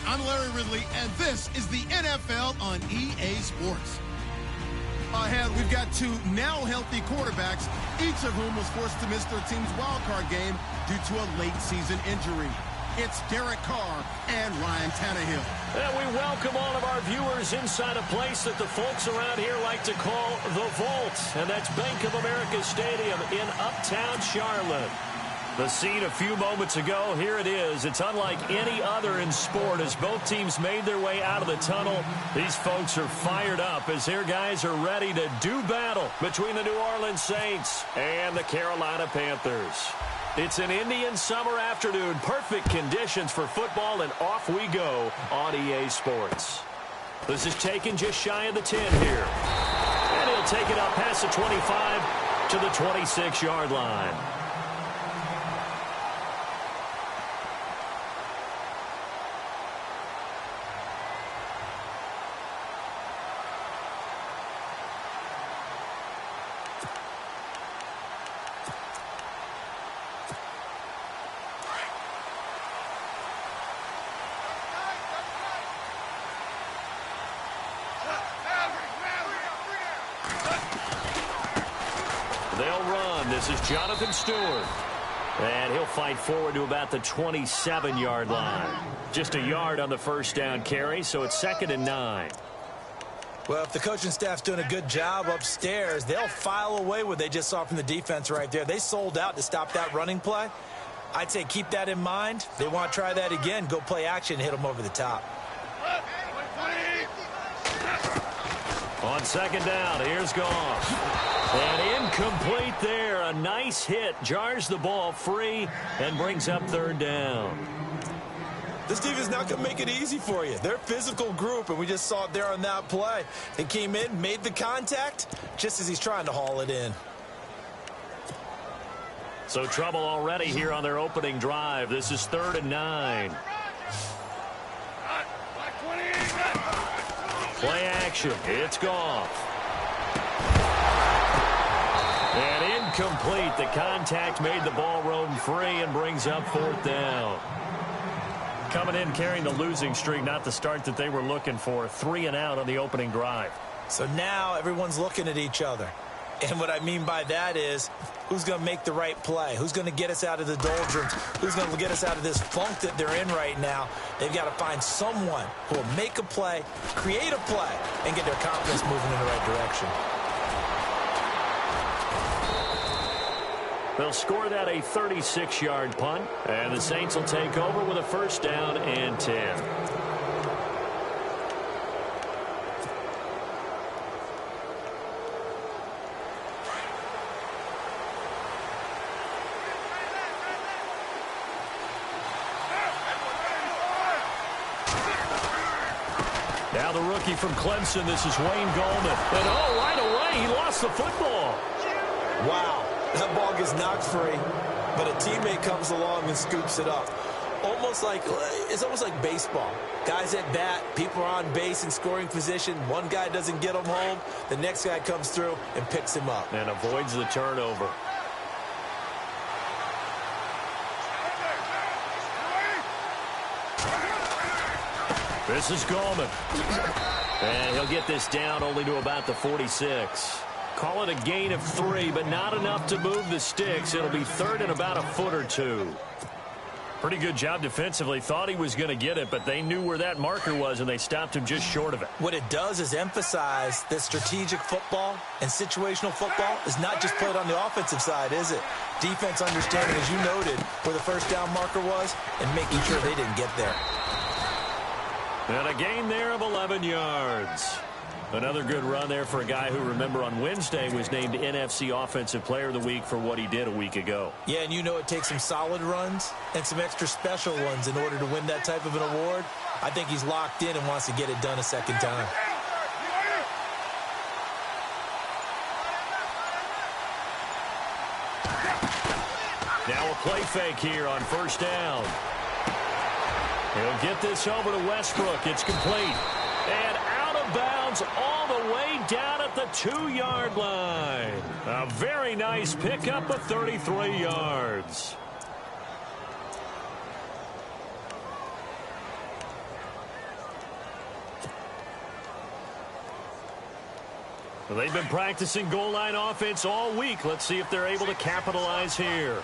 I'm Larry Ridley, and this is the NFL on EA Sports. Ahead, we've got two now healthy quarterbacks, each of whom was forced to miss their team's wildcard game due to a late-season injury. It's Derek Carr and Ryan Tannehill. And we welcome all of our viewers inside a place that the folks around here like to call the Vault, and that's Bank of America Stadium in Uptown Charlotte. The scene a few moments ago, here it is. It's unlike any other in sport as both teams made their way out of the tunnel. These folks are fired up as their guys are ready to do battle between the New Orleans Saints and the Carolina Panthers. It's an Indian summer afternoon, perfect conditions for football, and off we go on EA Sports. This is taken just shy of the 10 here. And he'll take it up past the 25 to the 26-yard line. They'll run. This is Jonathan Stewart. And he'll fight forward to about the 27-yard line. Just a yard on the first down carry, so it's 2nd and 9. Well, if the coaching staff's doing a good job upstairs, they'll file away what they just saw from the defense right there. They sold out to stop that running play. I'd say keep that in mind. They want to try that again. Go play action, hit them over the top. On 2nd down, here's Goff. And incomplete there. A nice hit. Jars the ball free and brings up 3rd down. This defense is not going to make it easy for you. They're a physical group, and we just saw it there on that play. They came in, made the contact, just as he's trying to haul it in. So trouble already here on their opening drive. This is 3rd and 9. Play action. It's Goff. And incomplete. The contact made the ball roam free and brings up 4th down. Coming in carrying the losing streak, not the start that they were looking for. 3 and out on the opening drive. So now everyone's looking at each other. And what I mean by that is, who's going to make the right play? Who's going to get us out of the doldrums? Who's going to get us out of this funk that they're in right now? They've got to find someone who will make a play, create a play, and get their confidence moving in the right direction. They'll score that a 36-yard punt, and the Saints will take over with a 1st down and 10. Now the rookie from Clemson, this is Wayne Gallman. And right away, he lost the football. Wow. That ball gets knocked free, but a teammate comes along and scoops it up. It's almost like baseball. Guys at bat, people are on base in scoring position. One guy doesn't get him home. The next guy comes through and picks him up. And avoids the turnover. This is Gallman. And he'll get this down only to about the 46. Call it a gain of 3, but not enough to move the sticks. It'll be 3rd and about a foot or 2. Pretty good job defensively. Thought he was going to get it, but they knew where that marker was, and they stopped him just short of it. What it does is emphasize that strategic football and situational football is not just played on the offensive side, is it? Defense understanding, as you noted, where the 1st down marker was and making sure they didn't get there. And a gain there of 11 yards. Another good run there for a guy who, remember, on Wednesday was named NFC Offensive Player of the Week for what he did a week ago. Yeah, and you know it takes some solid runs and some extra special ones in order to win that type of an award. I think he's locked in and wants to get it done a second time. Now a play fake here on 1st down. He'll get this over to Westbrook. It's complete. And out of bounds all the way down at the 2-yard line. A very nice pickup of 33 yards. Well, they've been practicing goal line offense all week. Let's see if they're able to capitalize here.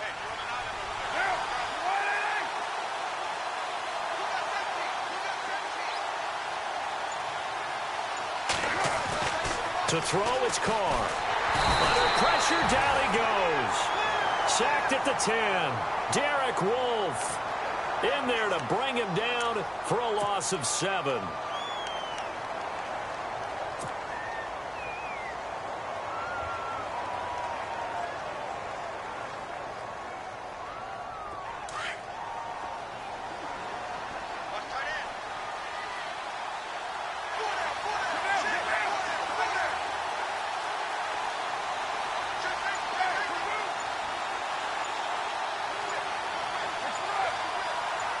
To throw, it's Carr. Under pressure, down he goes. Sacked at the 10. Derek Wolfe in there to bring him down for a loss of 7.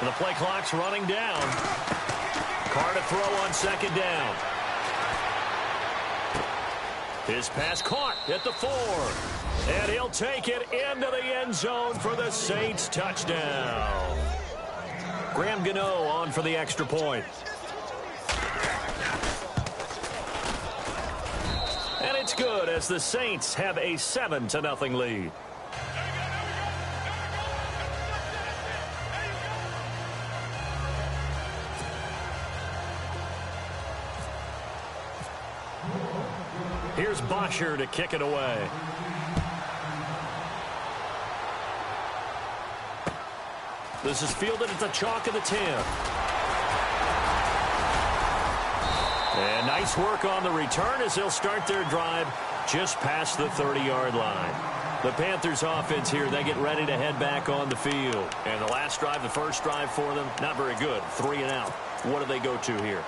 The play clock's running down. Carr to throw on 2nd down. His pass caught at the 4. And he'll take it into the end zone for the Saints touchdown. Graham Gano on for the extra point. And it's good as the Saints have a 7-0 lead. Here's Bosher to kick it away. This is fielded at the chalk of the 10. And nice work on the return as they'll start their drive just past the 30-yard line. The Panthers offense here, they get ready to head back on the field. And the last drive, the first drive for them, not very good. 3 and out. What do they go to here?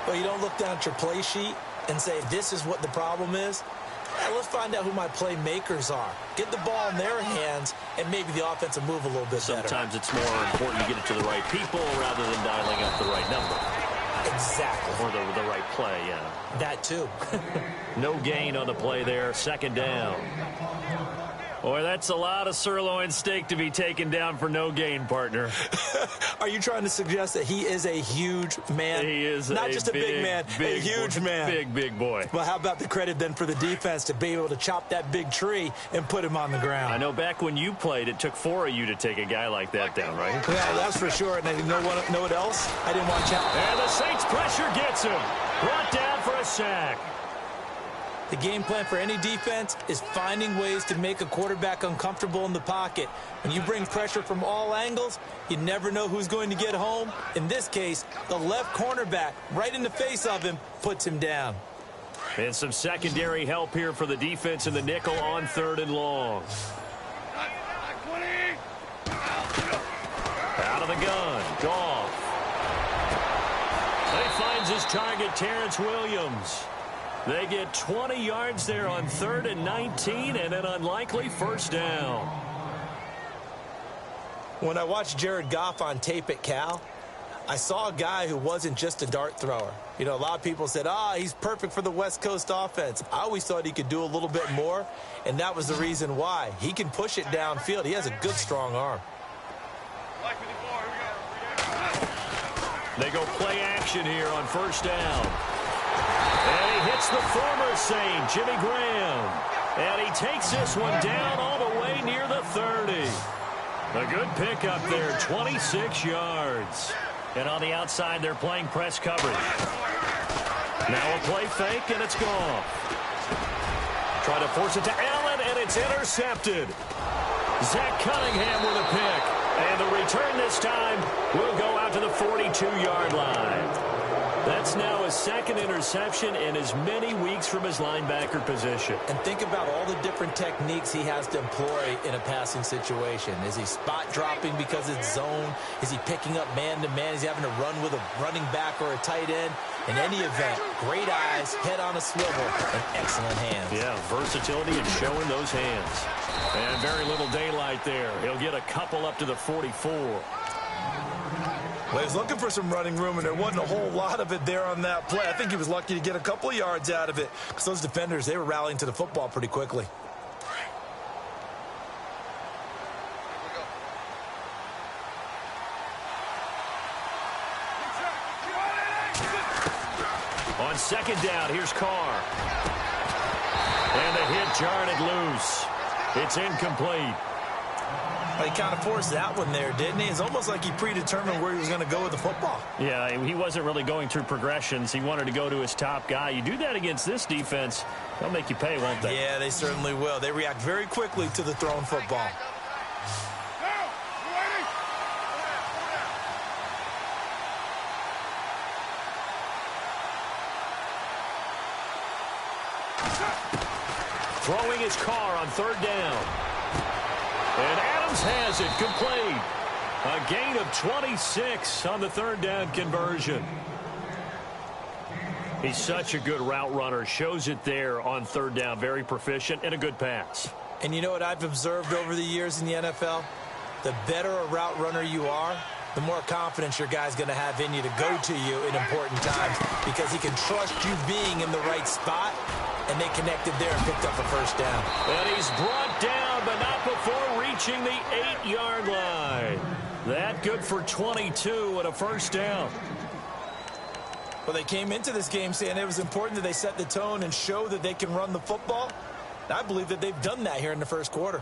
Well, you don't look down at your play sheet and say, this is what the problem is. Let's find out who my playmakers are. Get the ball in their hands, and maybe the offense will move a little bit better. Sometimes it's more important to get it to the right people rather than dialing up the right number. Exactly. Or the right play, yeah. That too. No gain on the play there. 2nd down. Boy, that's a lot of sirloin steak to be taken down for no gain, partner. Are you trying to suggest that he is a huge man? He is not just a big man, a huge man. Big boy. Well, how about the credit then for the defense to be able to chop that big tree and put him on the ground? I know back when you played, it took 4 of you to take a guy like that down, right? Yeah, that's for sure. And you know what else? I didn't watch out. And the Saints pressure gets him. Brought down for a sack. The game plan for any defense is finding ways to make a quarterback uncomfortable in the pocket. When you bring pressure from all angles, you never know who's going to get home. In this case, the left cornerback, right in the face of him, puts him down. And some secondary help here for the defense in the nickel on 3rd and long. Out of the gun, Goff. He finds his target, Terrence Williams. They get 20 yards there on 3rd and 19 and an unlikely 1st down. When I watched Jared Goff on tape at Cal, I saw a guy who wasn't just a dart thrower. You know, a lot of people said, he's perfect for the West Coast offense. I always thought he could do a little bit more, and that was the reason why. He can push it downfield. He has a good, strong arm. They go play action here on 1st down. And he hits the former Saint, Jimmy Graham. And he takes this one down all the way near the 30. A good pickup there, 26 yards. And on the outside, they're playing press coverage. Now a play fake, and it's gone. Try to force it to Allen, and it's intercepted. Zach Cunningham with a pick. And the return this time will go out to the 42-yard line. That's now his 2nd interception in as many weeks from his linebacker position. And think about all the different techniques he has to employ in a passing situation. Is he spot dropping because it's zone? Is he picking up man-to-man? Is he having to run with a running back or a tight end? In any event, great eyes, head on a swivel, and excellent hands. Yeah, versatility and showing those hands. And very little daylight there. He'll get a couple up to the 44. Well, he was looking for some running room, and there wasn't a whole lot of it there on that play. I think he was lucky to get a couple of yards out of it because those defenders, they were rallying to the football pretty quickly. On 2nd down, here's Carr. And the hit jarred it loose. It's incomplete. He kind of forced that one there, didn't he? It's almost like he predetermined where he was going to go with the football. Yeah, he wasn't really going through progressions. He wanted to go to his top guy. You do that against this defense, they'll make you pay, won't they? Yeah, they certainly will. They react very quickly to the thrown football. Throwing his car on third down. And Adams has it complete. A gain of 26 on the third down conversion. He's such a good route runner. Shows it there on third down. Very proficient and a good pass. And you know what I've observed over the years in the NFL? The better a route runner you are, the more confidence your guy's going to have in you to go to you in important times because he can trust you being in the right spot, and they connected there and picked up a first down. And he's brought down, but not before reaching the 8-yard line. That good for 22 and a first down. Well, they came into this game saying it was important that they set the tone and show that they can run the football. I believe that they've done that here in the first quarter.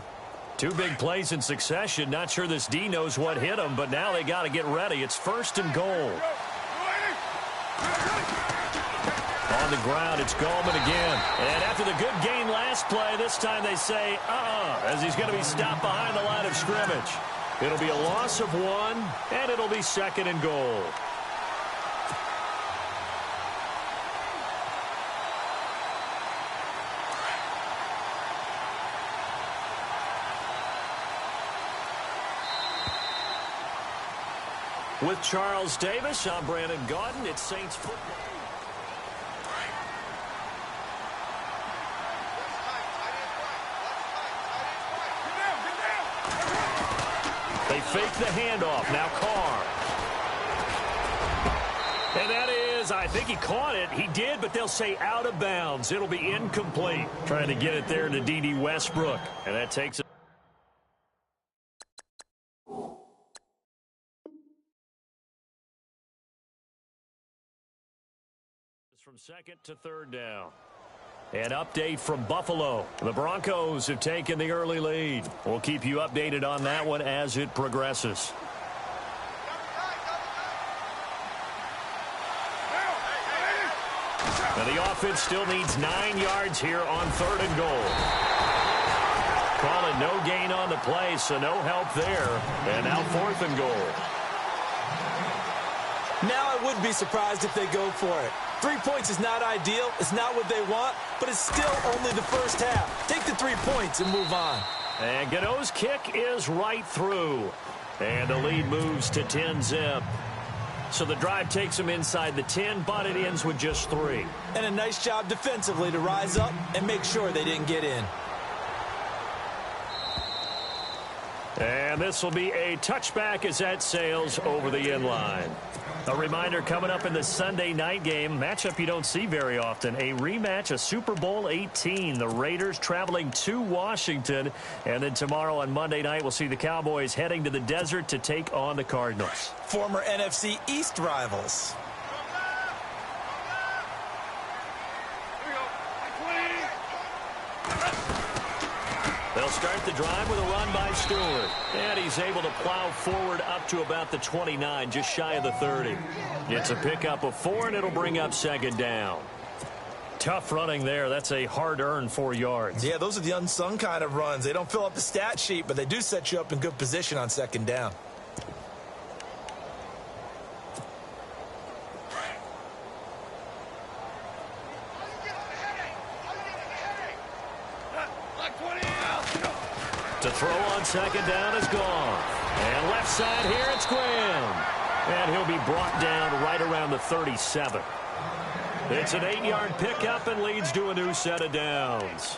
2 big plays in succession. Not sure this D knows what hit him, but now they got to get ready. It's first and goal. On the ground, it's Gallman again. And after the good gain last play, this time they say, as he's going to be stopped behind the line of scrimmage. It'll be a loss of 1, and it'll be second and goal. With Charles Davis, I'm Brandon Gaudin. It's Saints football. They fake the handoff. Now Carr. And that is, I think he caught it. He did, but they'll say out of bounds. It'll be incomplete. Trying to get it there to D.D. Westbrook. And that takes it. From second to third down. An update from Buffalo. The Broncos have taken the early lead. We'll keep you updated on that one as it progresses. Now the offense still needs 9 yards here on third and goal. Calling no gain on the play, so no help there. And now fourth and goal. Now I would be surprised if they go for it. 3 points is not ideal. It's not what they want, but it's still only the first half. Take the 3 points and move on. And Gano's kick is right through. And the lead moves to 10-zip. So the drive takes them inside the 10, but it ends with just 3. And a nice job defensively to rise up and make sure they didn't get in. And this will be a touchback as that sails over the end line. A reminder coming up in the Sunday night game, matchup you don't see very often, a rematch of Super Bowl 18. The Raiders traveling to Washington. And then tomorrow on Monday night, we'll see the Cowboys heading to the desert to take on the Cardinals. Former NFC East rivals. They'll start the drive with a run by Stewart. And he's able to plow forward up to about the 29, just shy of the 30. It's a pickup of 4, and it'll bring up second down. Tough running there. That's a hard-earned 4 yards. Yeah, those are the unsung kind of runs. They don't fill up the stat sheet, but they do set you up in good position on second down. To throw on second down is gone. And left side here, it's Graham. And he'll be brought down right around the 37. It's an 8-yard pickup and leads to a new set of downs.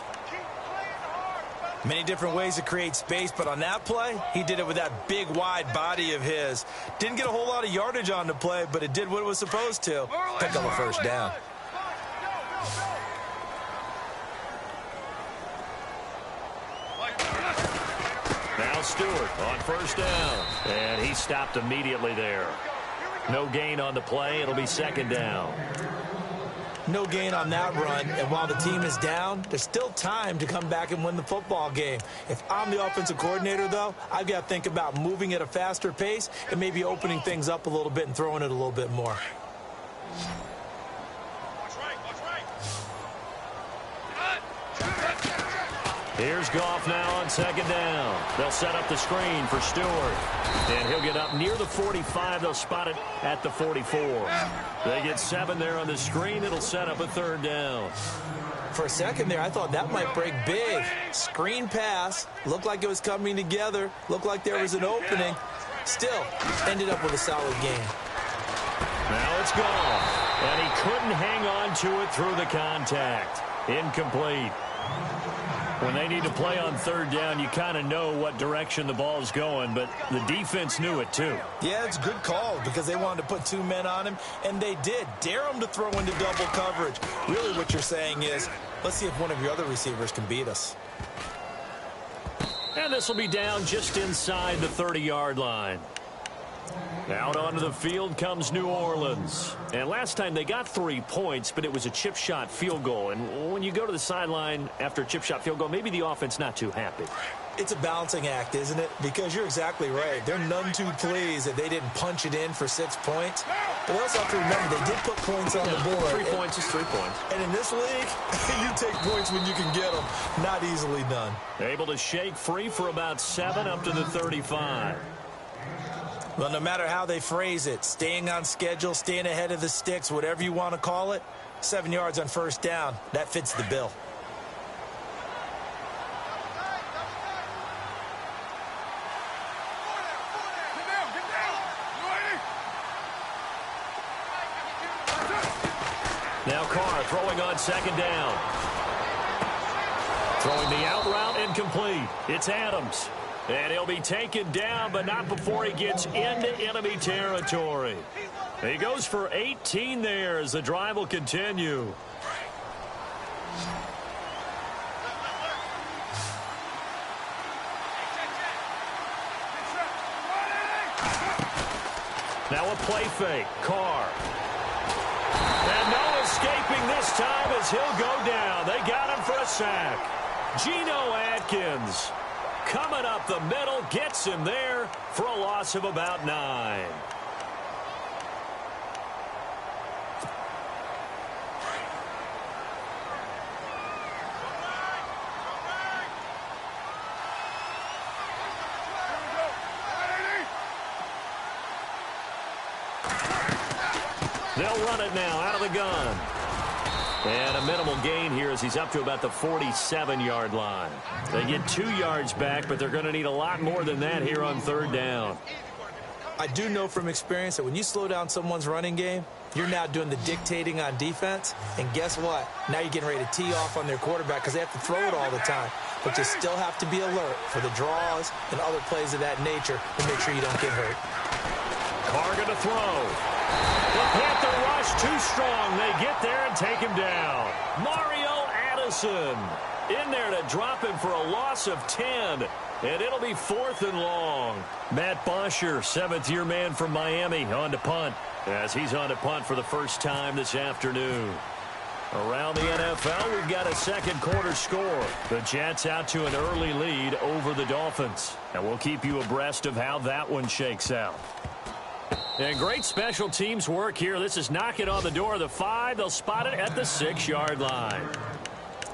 Many different ways to create space, but on that play, he did it with that big, wide body of his. Didn't get a whole lot of yardage on the play, but it did what it was supposed to. Pick up a first down. Now Stewart on first down. And he stopped immediately there. No gain on the play. It'll be second down. No gain on that run, and while the team is down, there's still time to come back and win the football game. If I'm the offensive coordinator, though, I've got to think about moving at a faster pace and maybe opening things up a little bit and throwing it a little bit more. Here's Goff now on second down. They'll set up the screen for Stewart. And he'll get up near the 45. They'll spot it at the 44. They get 7 there on the screen. It'll set up a third down. For a second there, I thought that might break big. Screen pass. Looked like it was coming together. Looked like there was an opening. Still, ended up with a solid gain. Now it's Goff. And he couldn't hang on to it through the contact. Incomplete. When they need to play on third down, you kind of know what direction the ball's going, but the defense knew it too. Yeah, it's a good call because they wanted to put 2 men on him, and they did. Dare him to throw into double coverage. Really what you're saying is, let's see if one of your other receivers can beat us. And this will be down just inside the 30-yard line. Out onto the field comes New Orleans. And last time they got 3 points, but it was a chip shot field goal. And when you go to the sideline after a chip shot field goal, maybe the offense not too happy. It's a balancing act, isn't it? Because you're exactly right. They're none too pleased that they didn't punch it in for 6 points. But we also have to remember they did put points on the board. 3 points is 3 points. And in this league, you take points when you can get them. Not easily done. Able to shake free for about 7 up to the 35. Well, no matter how they phrase it, staying on schedule, staying ahead of the sticks, whatever you want to call it, 7 yards on first down, that fits the bill. Now Carr throwing on second down. Throwing the out route incomplete. It's Adams. And he'll be taken down, but not before he gets into enemy territory. He goes for 18 there as the drive will continue. Now a play fake. Carr. And no escaping this time as he'll go down. They got him for a sack. Geno Atkins coming up the middle, gets him there for a loss of about 9. They'll run it now out of the gun. And a minimal gain here as he's up to about the 47-yard line. They get 2 yards back, but they're going to need a lot more than that here on third down. I do know from experience that when you slow down someone's running game, you're now doing the dictating on defense. And guess what? Now you're getting ready to tee off on their quarterback because they have to throw it all the time. But you still have to be alert for the draws and other plays of that nature to make sure you don't get hurt. Carr going to throw. The Panther rush too strong. They get there and take him down. Mario Addison in there to drop him for a loss of 10. And it'll be 4th and long. Matt Bosher, 7th-year man from Miami, on to punt. As he's on to punt for the first time this afternoon. Around the NFL, we've got a second quarter score. The Jets out to an early lead over the Dolphins. And we'll keep you abreast of how that one shakes out. And great special teams work here. This is knocking on the door of the 5. They'll spot it at the 6-yard line.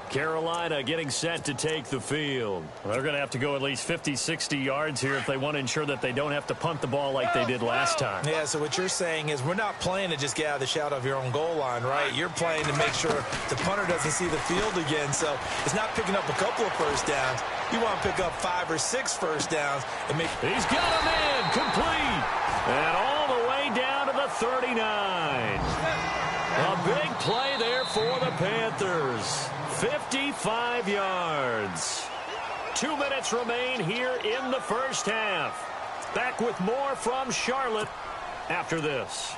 Carolina getting set to take the field. Well, they're going to have to go at least 50, 60 yards here if they want to ensure that they don't have to punt the ball like they did last time. Yeah, so what you're saying is we're not playing to just get out of the shadow of your own goal line, right? You're playing to make sure the punter doesn't see the field again. So it's not picking up a couple of first downs. You want to pick up 5 or 6 first downs. And make. He's got him in, complete. And all the way down to the 39. A big play there for the Panthers. 55 yards. 2 minutes remain here in the first half. Back with more from Charlotte after this.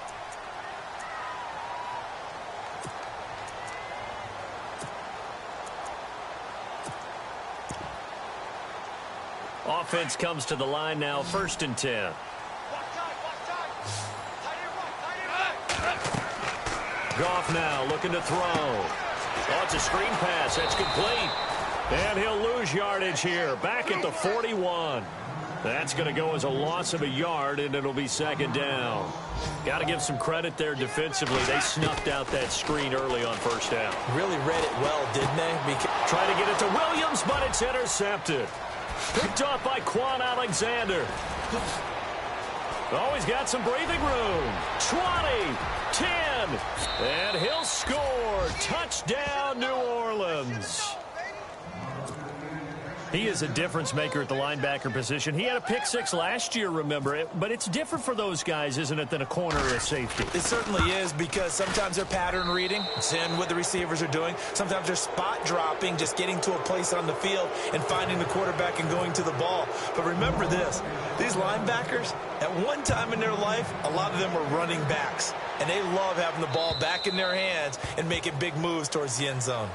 Offense comes to the line now, 1st and 10. Goff now looking to throw. Oh, it's a screen pass. That's complete. And he'll lose yardage here. Back at the 41. That's going to go as a loss of a yard, and it'll be second down. Got to give some credit there defensively. They snuffed out that screen early on first down. Really read it well, didn't they? Try to get it to Williams, but it's intercepted. Picked off by Quan Alexander. Oh, he's got some breathing room. 20, 10, and he'll score. Touchdown, New Orleans. He is a difference maker at the linebacker position. He had a pick six last year, remember it, but it's different for those guys, isn't it, than a corner or a safety? It certainly is, because sometimes they're pattern reading, seeing what the receivers are doing. Sometimes they're spot dropping, just getting to a place on the field and finding the quarterback and going to the ball. But remember this, these linebackers, at one time in their life, a lot of them were running backs, and they love having the ball back in their hands and making big moves towards the end zone.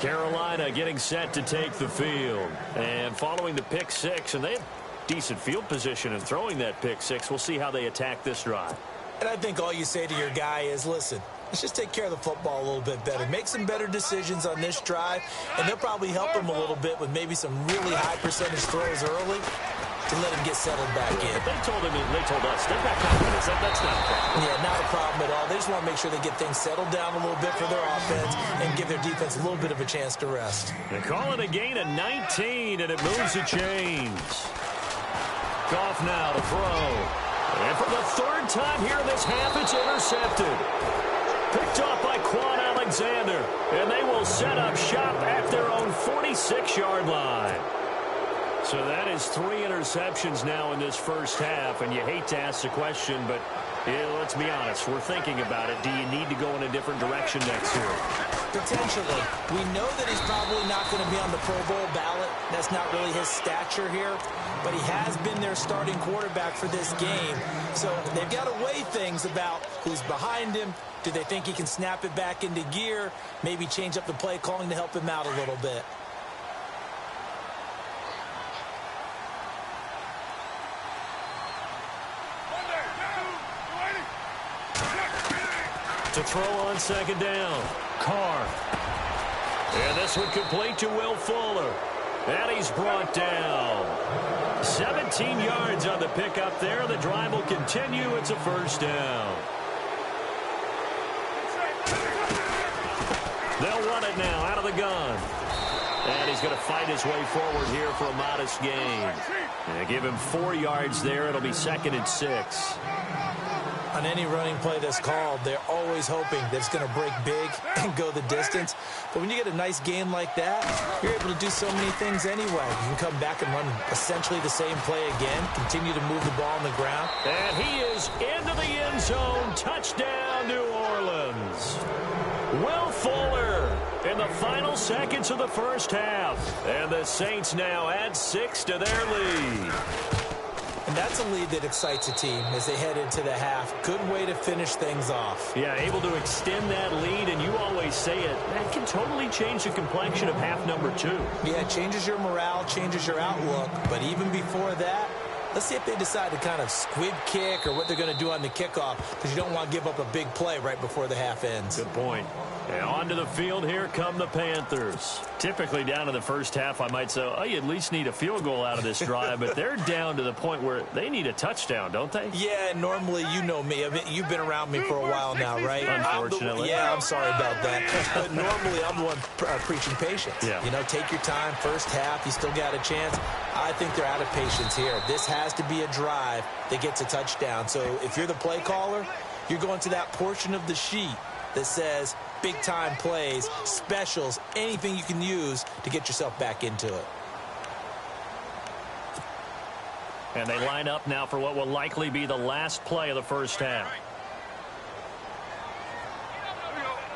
Carolina getting set to take the field. And following the pick six, and they have decent field position in throwing that pick six. We'll see how they attack this drive. And I think all you say to your guy is, listen, let's just take care of the football a little bit better. Make some better decisions on this drive, and they'll probably help him a little bit with maybe some really high percentage throws early to let him get settled back in. But they told us, they've got confidence. That's not a problem. Yeah, not a problem at all. They just want to make sure they get things settled down a little bit for their offense and give their defense a little bit of a chance to rest. They call it a gain of 19, and it moves the chains. Goff now to throw. And for the third time here in this half, it's intercepted. Picked off by Quan Alexander. And they will set up shop at their own 46-yard line. So that is 3 interceptions now in this first half, and you hate to ask the question, but let's be honest, we're thinking about it. Do you need to go in a different direction next year? Potentially. We know that he's probably not going to be on the Pro Bowl ballot. That's not really his stature here, but he has been their starting quarterback for this game. So they've got to weigh things about who's behind him. Do they think he can snap it back into gear? Maybe change up the play calling to help him out a little bit. To throw on second down. Carr. And this one complete to Will Fuller. And he's brought down. 17 yards on the pickup there. The drive will continue. It's a first down. They'll run it now out of the gun. And he's going to fight his way forward here for a modest gain. And give him 4 yards there. It'll be 2nd and 6. On any running play that's called, they're always hoping that it's going to break big and go the distance. But when you get a nice gain like that, you're able to do so many things anyway. You can come back and run essentially the same play again, continue to move the ball on the ground. And he is into the end zone. Touchdown, New Orleans. Will Fuller in the final seconds of the first half. And the Saints now add 6 to their lead. And that's a lead that excites a team as they head into the half. Good way to finish things off. Yeah, able to extend that lead, and you always say it, that can totally change the complexion of half number 2. Yeah, it changes your morale, changes your outlook. But even before that, let's see if they decide to kind of squib kick or what they're going to do on the kickoff, because you don't want to give up a big play right before the half ends. Good point. And onto the field, here come the Panthers. Typically down in the first half, I might say, oh, you at least need a field goal out of this drive, but they're down to the point where they need a touchdown, don't they? Yeah, normally, you know me. I mean, you've been around me for a while now, right? Unfortunately. I'm sorry about that. But normally, I'm the one preaching patience. Yeah. You know, take your time. First half, you still got a chance. I think they're out of patience here. This has to be a drive that gets a touchdown. So if you're the play caller, you're going to that portion of the sheet that says big-time plays, specials, anything you can use to get yourself back into it. And they line up now for what will likely be the last play of the first half.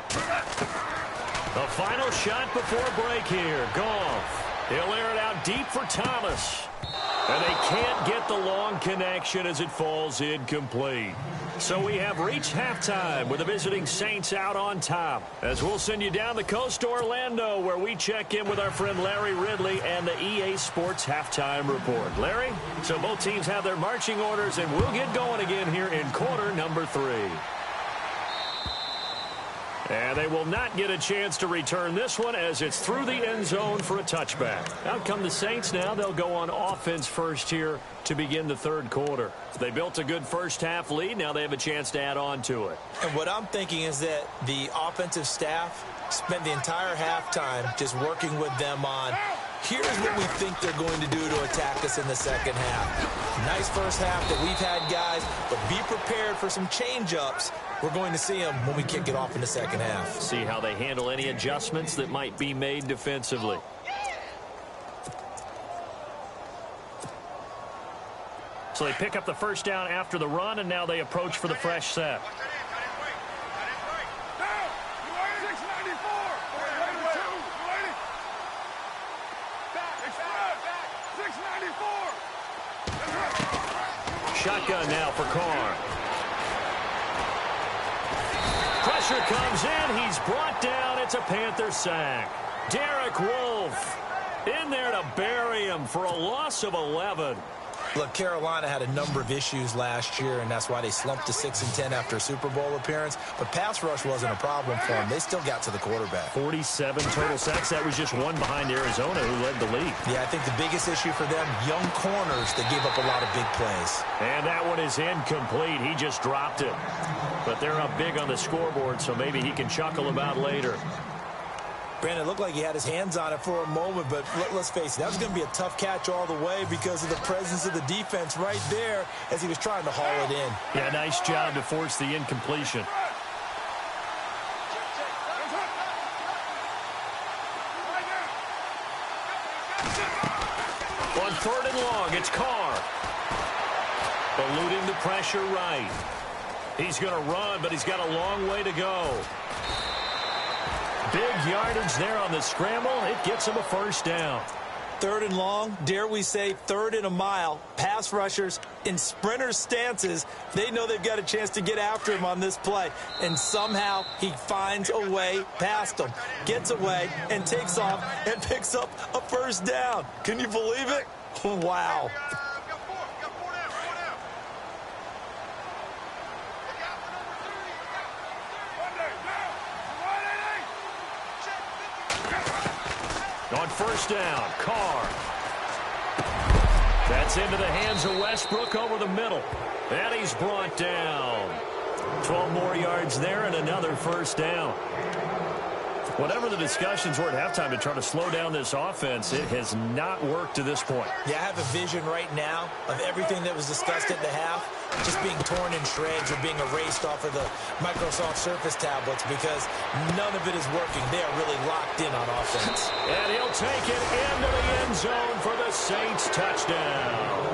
The final shot before break here. Goff. He'll air it out deep for Thomas. And they can't get the long connection as it falls incomplete. So we have reached halftime with the visiting Saints out on top. As we'll send you down the coast to Orlando, where we check in with our friend Larry Ridley and the EA Sports Halftime Report. Larry, so both teams have their marching orders, and we'll get going again here in quarter number 3. And they will not get a chance to return this one as it's through the end zone for a touchback. Out come the Saints now. They'll go on offense first here to begin the third quarter. They built a good first-half lead. Now they have a chance to add on to it. And what I'm thinking is that the offensive staff spent the entire halftime just working with them on, here's what we think they're going to do to attack us in the second half. Nice first half that we've had, guys, but be prepared for some change-ups. We're going to see them when we kick it off in the second half. See how they handle any adjustments that might be made defensively. So they pick up the first down after the run, and now they approach for the fresh set. Shotgun now for Carr. Pressure comes in. He's brought down. It's a Panther sack. Derek Wolfe in there to bury him for a loss of 11. Look, Carolina had a number of issues last year, and that's why they slumped to 6-10 after a Super Bowl appearance. But pass rush wasn't a problem for them. They still got to the quarterback. 47 total sacks. That was just one behind Arizona, who led the league. Yeah, I think the biggest issue for them, young corners that gave up a lot of big plays. And that one is incomplete. He just dropped it. But they're up big on the scoreboard, so maybe he can chuckle about later. Brandon, it looked like he had his hands on it for a moment, but let's face it, that was going to be a tough catch all the way because of the presence of the defense right there as he was trying to haul it in. Yeah, nice job to force the incompletion. On third and long, it's Carr. Eluding the pressure right. He's going to run, but he's got a long way to go. Big yardage there on the scramble. It gets him a first down. Third and long, dare we say third and a mile. Pass rushers in sprinter stances, they know they've got a chance to get after him on this play. And somehow he finds a way past them, gets away, and takes off and picks up a first down. Can you believe it? Wow. On first down, Carr. That's into the hands of Westbrook over the middle. And he's brought down. 12 more yards there and another first down. Whatever the discussions were at halftime to try to slow down this offense, it has not worked to this point. Yeah, I have a vision right now of everything that was discussed at the half just being torn in shreds or being erased off of the Microsoft Surface tablets because none of it is working. They are really locked in on offense. And he'll take it into the end zone for the Saints touchdown.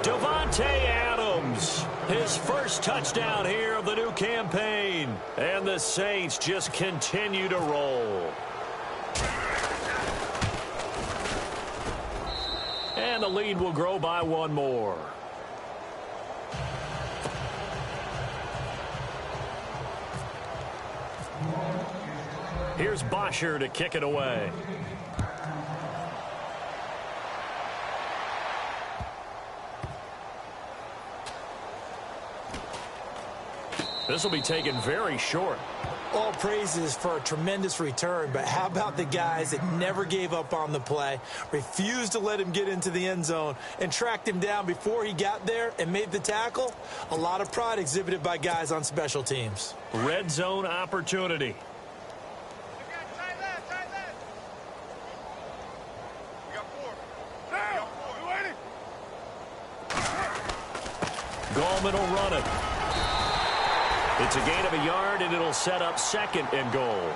Devontae Adams, his first touchdown here of the new campaign. And the Saints just continue to roll. And the lead will grow by one more. Here's Bosher to kick it away. This will be taken very short. All praises for a tremendous return, but how about the guys that never gave up on the play, refused to let him get into the end zone, and tracked him down before he got there and made the tackle? A lot of pride exhibited by guys on special teams. Red zone opportunity. Gallman will run it. It's a gain of a yard, and it'll set up second and goal.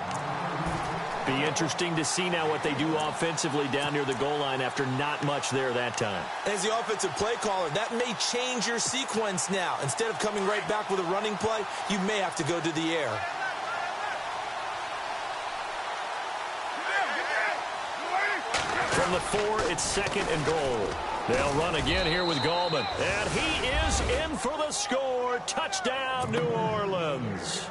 Be interesting to see now what they do offensively down near the goal line after not much there that time. As the offensive play caller, that may change your sequence now. Instead of coming right back with a running play, you may have to go to the air. From the 4, it's second and goal. They'll run again here with Gallman. And he is in for the score. Touchdown, New Orleans.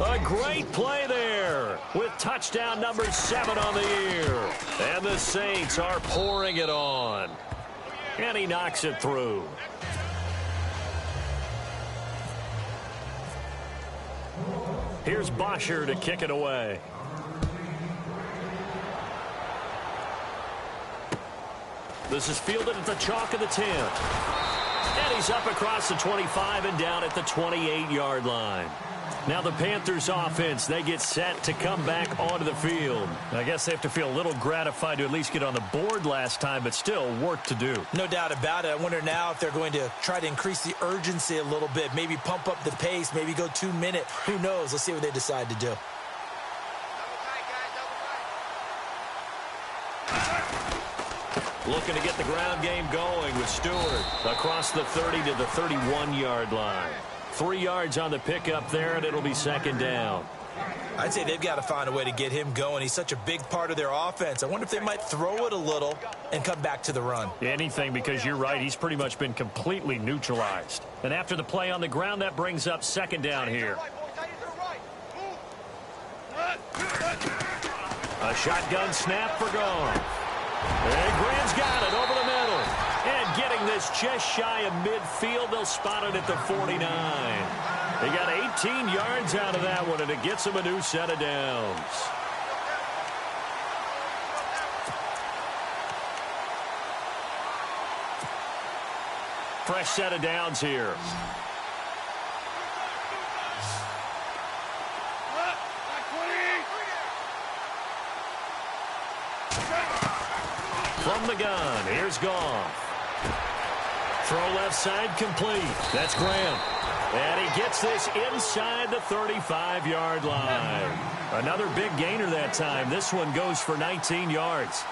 A great play there with touchdown number 7 on the year. And the Saints are pouring it on. And he knocks it through. Here's Bosher to kick it away. This is fielded at the chalk of the 10. And he's up across the 25 and down at the 28-yard line. Now the Panthers offense, they get set to come back onto the field. I guess they have to feel a little gratified to at least get on the board last time, but still work to do. No doubt about it. I wonder now if they're going to try to increase the urgency a little bit, maybe pump up the pace, maybe go 2 minute. Who knows? Let's see what they decide to do. Looking to get the ground game going with Stewart across the 30 to the 31-yard line. 3 yards on the pickup there, and it'll be second down. I'd say they've got to find a way to get him going. He's such a big part of their offense. I wonder if they might throw it a little and come back to the run. Anything, because you're right, he's pretty much been completely neutralized. And after the play on the ground, that brings up second down here. A shotgun snap for Goff. And Graham's got it over the middle. And getting this just shy of midfield, they'll spot it at the 49. They got 18 yards out of that one, and it gets them a new set of downs. Fresh set of downs here. From the gun, here's Goff. Throw left side complete. That's Graham. And he gets this inside the 35-yard line. Another big gainer that time. This one goes for 19 yards.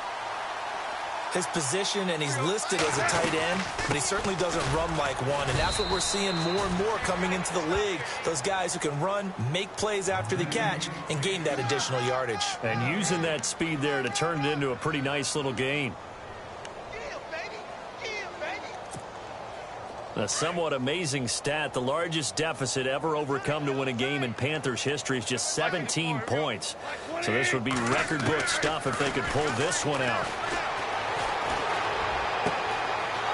His position, and he's listed as a tight end, but he certainly doesn't run like one, and that's what we're seeing more and more coming into the league. Those guys who can run, make plays after the catch, and gain that additional yardage. And using that speed there to turn it into a pretty nice little gain. A somewhat amazing stat. The largest deficit ever overcome to win a game in Panthers history is just 17 points. So this would be record book stuff if they could pull this one out.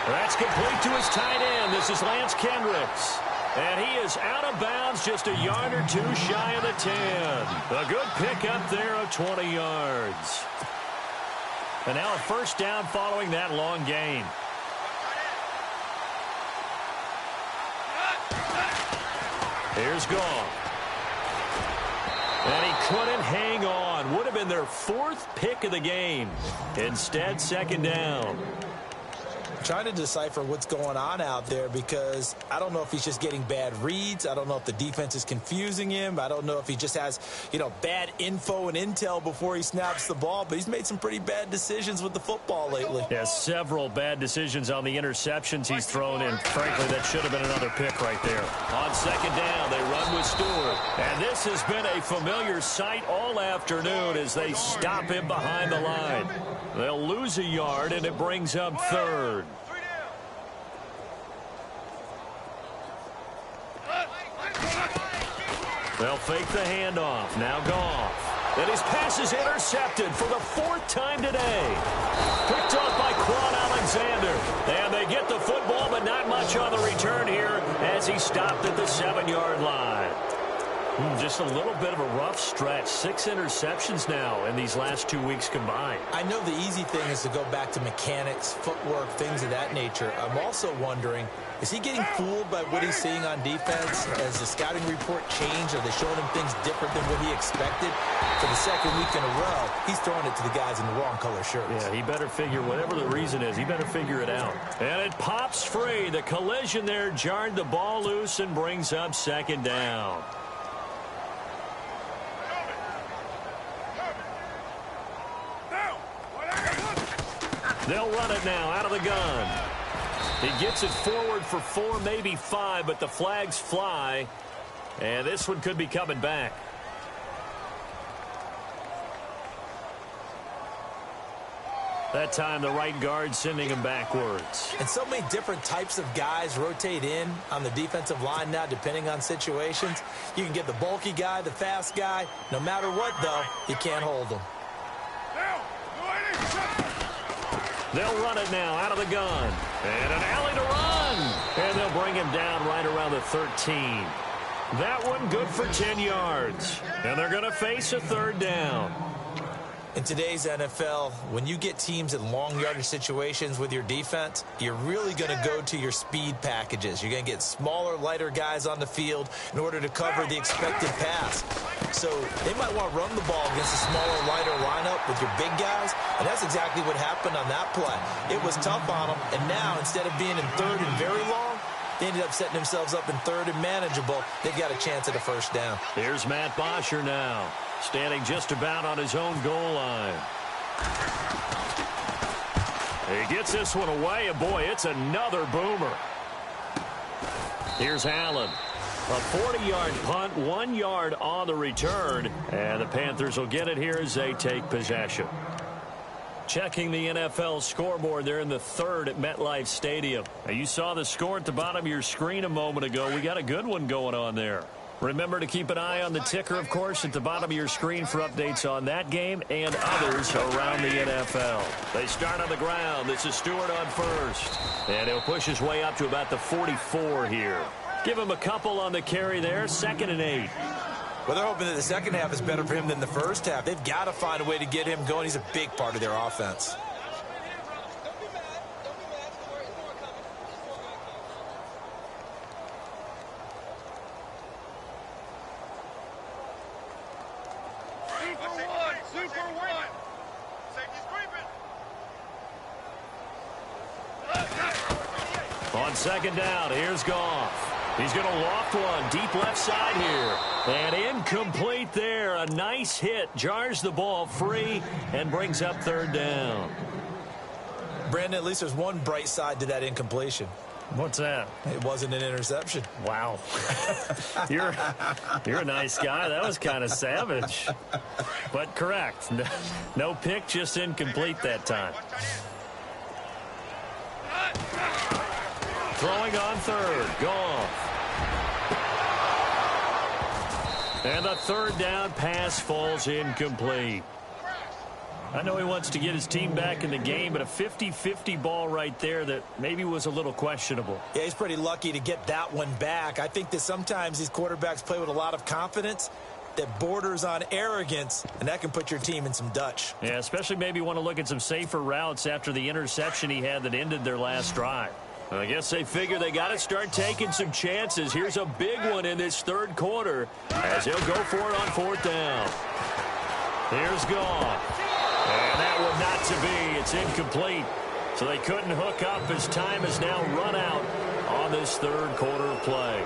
That's complete to his tight end. This is Lance Kendricks. And he is out of bounds just a yard or two shy of the 10. A good pickup there of 20 yards. And now a first down following that long gain. Here's Goff. And he couldn't hang on. Would have been their 4th pick of the game. Instead, second down. Trying to decipher what's going on out there, because I don't know if he's just getting bad reads. I don't know if the defense is confusing him. I don't know if he just has, bad info and intel before he snaps the ball, but he's made some pretty bad decisions with the football lately. Yeah, several bad decisions on the interceptions he's thrown, and frankly, that should have been another pick right there. On second down, they run with Stewart. And this has been a familiar sight all afternoon as they stop him behind the line. They'll lose a yard, and it brings up third. They'll fake the handoff. Now Goff. And his pass is intercepted for the 4th time today. Picked off by Quan Alexander. And they get the football, but not much on the return here as he stopped at the 7-yard line. Just a little bit of a rough stretch. 6 interceptions now in these last 2 weeks combined. I know the easy thing is to go back to mechanics, footwork, things of that nature. I'm also wondering, is he getting fooled by what he's seeing on defense? Has the scouting report changed? Are they showing him things different than what he expected? For the 2nd week in a row, he's throwing it to the guys in the wrong color shirts. Yeah, he better figure, whatever the reason is, he better figure it out. And it pops free. The collision there jarred the ball loose and brings up second down. They'll run it now out of the gun. He gets it forward for 4, maybe 5, but the flags fly. And this one could be coming back. That time the right guard sending him backwards. And so many different types of guys rotate in on the defensive line now depending on situations. You can get the bulky guy, the fast guy. No matter what, though, you can't hold them. They'll run it now out of the gun. And an alley to run. And they'll bring him down right around the 13. That one good for 10 yards. And they're going to face a third down. In today's NFL, when you get teams in long yardage situations with your defense, you're really going to go to your speed packages. You're going to get smaller, lighter guys on the field in order to cover the expected pass. So they might want to run the ball against a smaller, lighter lineup with your big guys, and that's exactly what happened on that play. It was tough on them, and now instead of being in third and very long, they ended up setting themselves up in third and manageable. They've got a chance at a first down. Here's Matt Bosher now, standing just about on his own goal line. He gets this one away, and boy, it's another boomer. Here's Allen. A 40-yard punt, 1 yard on the return, and the Panthers will get it here as they take possession. Checking the NFL scoreboard, they're in the third at MetLife Stadium. Now, you saw the score at the bottom of your screen a moment ago. We got a good one going on there. Remember to keep an eye on the ticker, of course, at the bottom of your screen for updates on that game and others around the NFL. They start on the ground. This is Stewart on first. And he'll push his way up to about the 44 here. Give him a couple on the carry there, 2nd and 8. Well, they're hoping that the second half is better for him than the first half. They've got to find a way to get him going. He's a big part of their offense. On second down, here's Goff. He's going to loft one deep left side here. And incomplete there. A nice hit. Jars the ball free and brings up third down. Brandon, at least there's one bright side to that incompletion. What's that? It wasn't an interception. Wow. You're a nice guy. That was kind of savage. But correct. No pick, just incomplete that time. Throwing on third. Goff. And the third down pass falls incomplete. I know he wants to get his team back in the game, but a 50-50 ball right there that maybe was a little questionable. Yeah, he's pretty lucky to get that one back. I think that sometimes these quarterbacks play with a lot of confidence that borders on arrogance, and that can put your team in some Dutch. Yeah, especially maybe want to look at some safer routes after the interception he had that ended their last drive. I guess they figure they got to start taking some chances. Here's a big one in this third quarter as he'll go for it on fourth down. Here's Goff. And that one not to be. It's incomplete. So they couldn't hook up as time has now run out on this third quarter of play.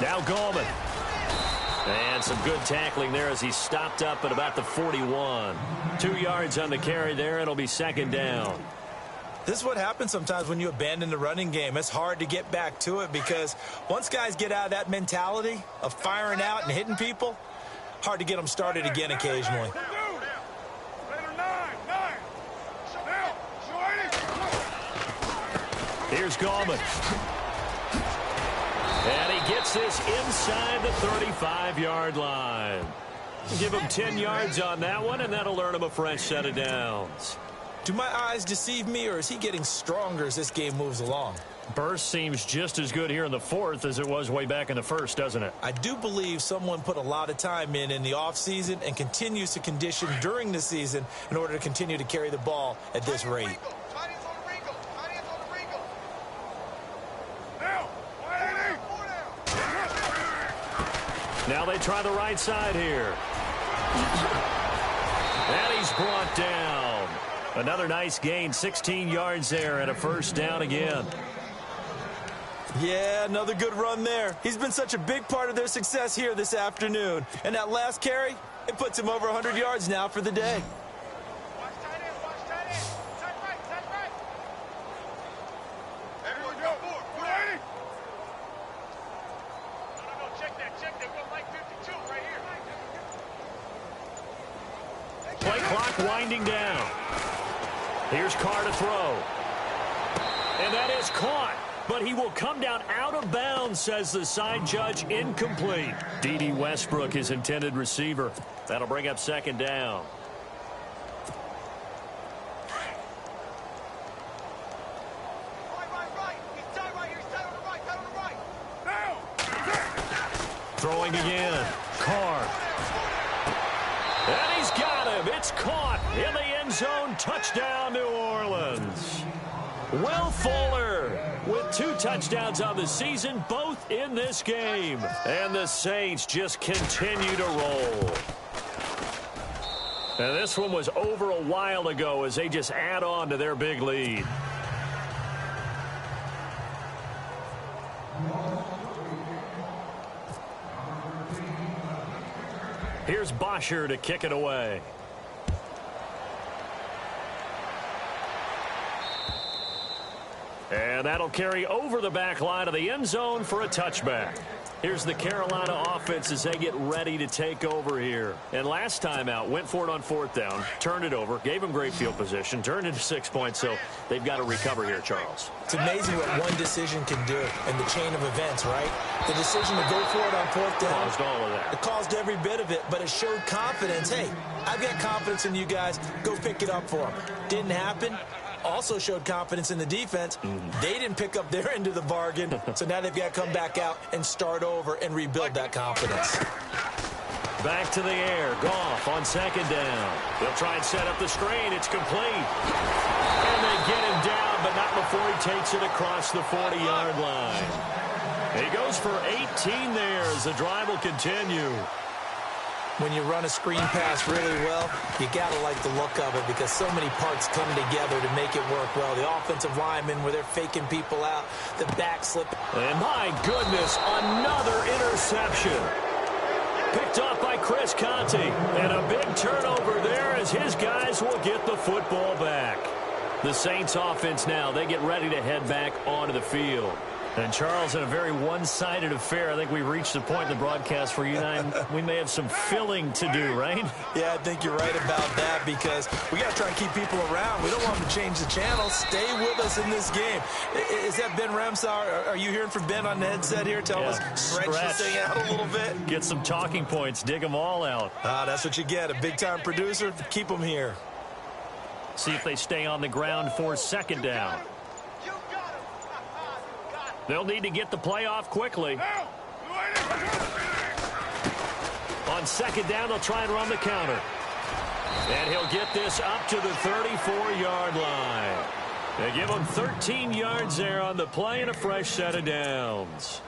Now Gallman. And some good tackling there as he stopped up at about the 41. 2 yards on the carry there. It'll be second down. This is what happens sometimes when you abandon the running game. It's hard to get back to it because once guys get out of that mentality of firing out and hitting people, hard to get them started again occasionally. Here's Gallman. And he gets this inside the 35-yard line. Give him 10 yards on that one, and that'll earn him a fresh set of downs. Do my eyes deceive me, or is he getting stronger as this game moves along? Burst seems just as good here in the fourth as it was way back in the first, doesn't it? I do believe someone put a lot of time in the offseason and continues to condition during the season in order to continue to carry the ball at this rate. Now they try the right side here. And he's brought down. Another nice gain, 16 yards there and a first down again. Yeah, another good run there. He's been such a big part of their success here this afternoon. And that last carry, it puts him over 100 yards now for the day. Play clock winding down. Here's Carr to throw. And that is caught, but he will come down out of bounds, says the side judge. Incomplete. D.D. Westbrook, his intended receiver. That'll bring up second down. Throwing again. Carr. And he's got him. It's caught in the end zone. Touchdown, New Orleans. Will Fuller with 2 touchdowns on the season, both in this game. And the Saints just continue to roll. And this one was over a while ago as they just add on to their big lead. Here's Bosher to kick it away. And that'll carry over the back line of the end zone for a touchback. Here's the Carolina offense as they get ready to take over here. And last time out, went for it on 4th down, turned it over, gave them great field position, turned into 6 points, so they've got to recover here, Charles. It's amazing what one decision can do in the chain of events, right? The decision to go for it on 4th down. Caused all of that. It caused every bit of it, but it showed confidence. Hey, I've got confidence in you guys. Go pick it up for them. Didn't happen. Also showed confidence in the defense. They didn't pick up their end of the bargain, so now they've got to come back out and start over and rebuild that confidence. Back to the air. Goff on 2nd down. They'll try and set up the screen. It's complete. And they get him down, but not before he takes it across the 40-yard line. He goes for 18 there as the drive will continue. When you run a screen pass really well, you got to like the look of it because so many parts come together to make it work well. The offensive linemen where they're faking people out, the back slip. And my goodness, another interception. Picked off by Chris Conte. And a big turnover there as his guys will get the football back. The Saints offense now, they get ready to head back onto the field. And, Charles, in a very one-sided affair, I think we reached the point in the broadcast where you and I, we may have some filling to do, right? Yeah, I think you're right about that because we got to try and keep people around. We don't want them to change the channel. Stay with us in this game. Is that Ben Ramsar? Are you hearing from Ben on the headset here? Tell us, stretch this thing out a little bit. Get some talking points. Dig them all out. That's what you get. A big-time producer. Keep them here. See if they stay on the ground for 2nd down. They'll need to get the play off quickly. On 2nd down, they'll try and run the counter. And he'll get this up to the 34-yard line. They give him 13 yards there on the play and a fresh set of downs.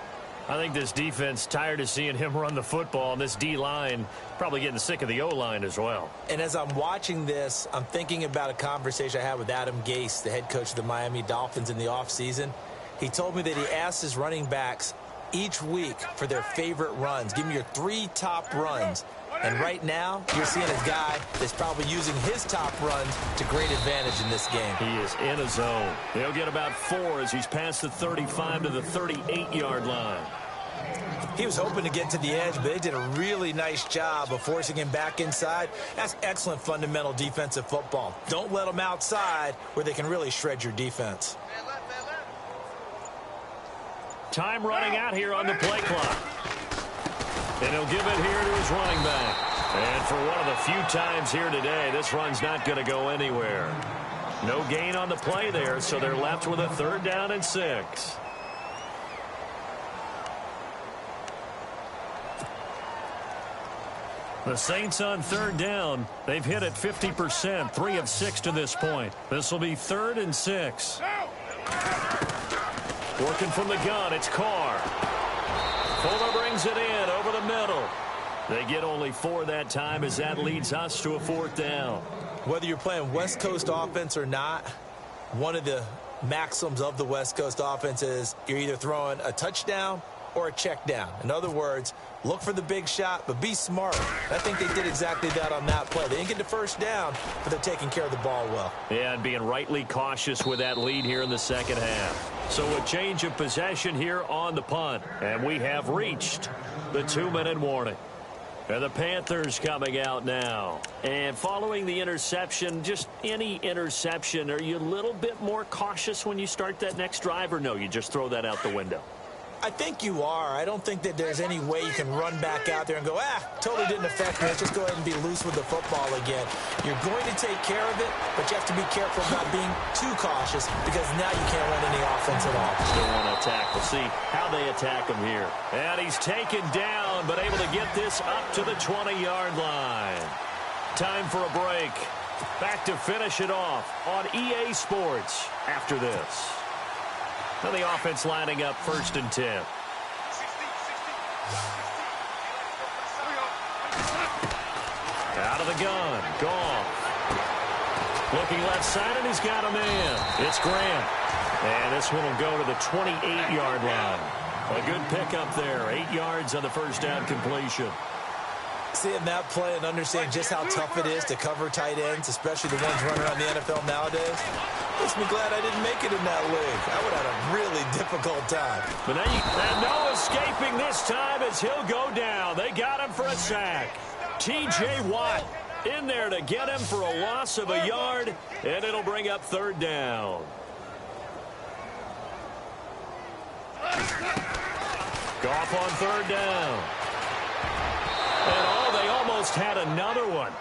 I think this defense tired of seeing him run the football, and this D-line probably getting sick of the O-line as well. And as I'm watching this, I'm thinking about a conversation I had with Adam Gase, the head coach of the Miami Dolphins in the offseason. He told me that he asked his running backs each week for their favorite runs. Give me your 3 top runs. And right now, you're seeing a guy that's probably using his top runs to great advantage in this game. He is in a zone. They'll get about 4 as he's past the 35 to the 38-yard line. He was hoping to get to the edge, but they did a really nice job of forcing him back inside. That's excellent fundamental defensive football. Don't let them outside where they can really shred your defense. Time running out here on the play clock. And he'll give it here to his running back. And for one of the few times here today, this run's not going to go anywhere. No gain on the play there, so they're left with a 3rd down and 6. The Saints on 3rd down. They've hit it 50%, 3 of 6 to this point. This will be 3rd and 6. Working from the gun, it's Carr. Fuller brings it in over the middle. They get only 4 that time as that leads us to a 4th down. Whether you're playing West Coast offense or not, one of the maxims of the West Coast offense is you're either throwing a touchdown or a check down. In other words, look for the big shot, but be smart. I think they did exactly that on that play. They didn't get the 1st down, but they're taking care of the ball well. Yeah, and being rightly cautious with that lead here in the 2nd half. So a change of possession here on the punt. And we have reached the 2-minute warning. And the Panthers coming out now. And following the interception, just any interception, are you a little bit more cautious when you start that next drive, or no, you just throw that out the window? I think you are. I don't think that there's any way you can run back out there and go, totally didn't affect me. Let's just go ahead and be loose with the football again. You're going to take care of it, but you have to be careful about being too cautious because now you can't run any offense at all. Still want to attack. We'll see how they attack him here. And he's taken down, but able to get this up to the 20-yard line. Time for a break. Back to finish it off on EA Sports after this. Now the offense lining up 1st and 10. Out of the gun. Goff. Looking left side, and he's got a man. It's Grant. And this one will go to the 28-yard line. A good pickup there. 8 yards on the first down completion. Seeing that play and understanding just how tough it is to cover tight ends, especially the ones running around the NFL nowadays, makes me glad I didn't make it in that league. I would have had a really difficult time. But now no escaping this time as he'll go down. They got him for a sack. T.J. Watt in there to get him for a loss of a yard, and it'll bring up 3rd down. Goff on 3rd down. And they almost had another one.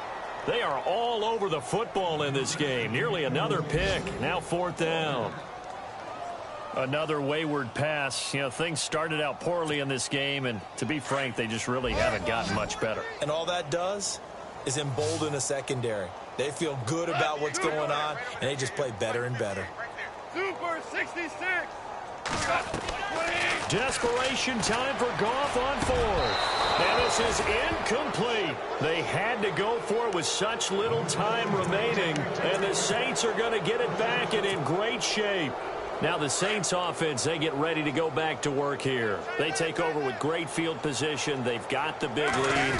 They are all over the football in this game. Nearly another pick. Now 4th down. Another wayward pass. You know, things started out poorly in this game, and to be frank, they just really haven't gotten much better. And all that does is embolden a secondary. They feel good about what's going on, and they just play better and better. Super 66. Desperation time for Goff on 4th. And this is incomplete. They had to go for it with such little time remaining. And the Saints are going to get it back and in great shape. Now the Saints offense, they get ready to go back to work here. They take over with great field position. They've got the big lead.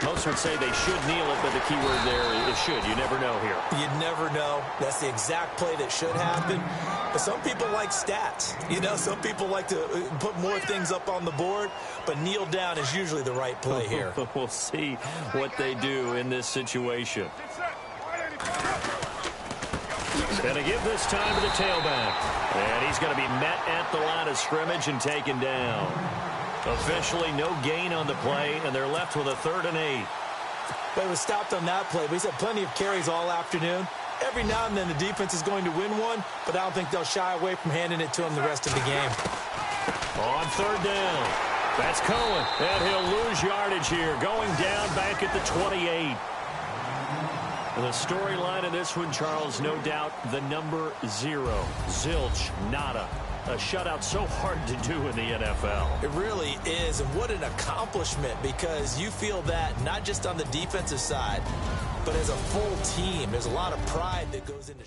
Most would say they should kneel it, but the key word there is should. You never know here. You never know. That's the exact play that should happen. But some people like stats. You know, some people like to put more things up on the board, but kneel down is usually the right play here. We'll see what they do in this situation. Going to give this time to the tailback. And he's going to be met at the line of scrimmage and taken down. Officially no gain on the play, and they're left with a 3rd and 8. But it was stopped on that play. We've had plenty of carries all afternoon. Every now and then the defense is going to win one, but I don't think they'll shy away from handing it to him the rest of the game. On 3rd down. That's Cohen. And he'll lose yardage here. Going down back at the 28. The storyline in this one, Charles, no doubt the number 0. Zilch, nada. A shutout so hard to do in the NFL. It really is, and what an accomplishment, because you feel that not just on the defensive side, but as a full team. There's a lot of pride that goes into